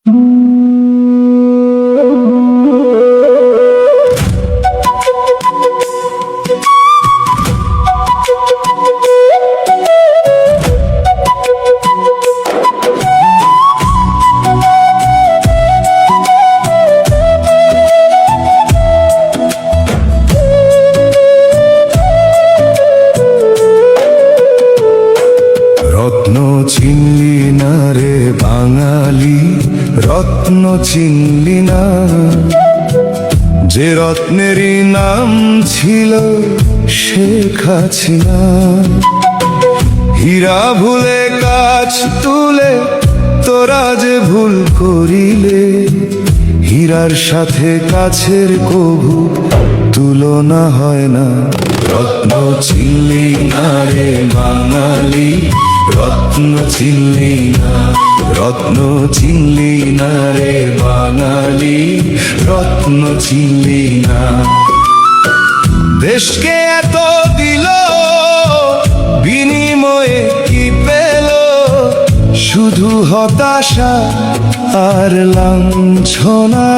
রত্ন চিনলি না রে বাঙালি, রত্ন চিনলি না, যে রত্নেরই নাম ছিল শেখ হাসিনা। হীরা ভুলে কাজ তুলে তোরা যে ভুল করিলে, হীরার সাথে কাছের কভু তুলনা হয় না। রত্ন চিনলি না রে বাঙালি, রত্ন চিনলি না, রত্ন চিনলি না রে বাঙালি, রত্ন চিনলি না। দেশকে এত দিল, বিনিময়ে কি পেল? শুধু হতাশা আর লাঞ্ছনা।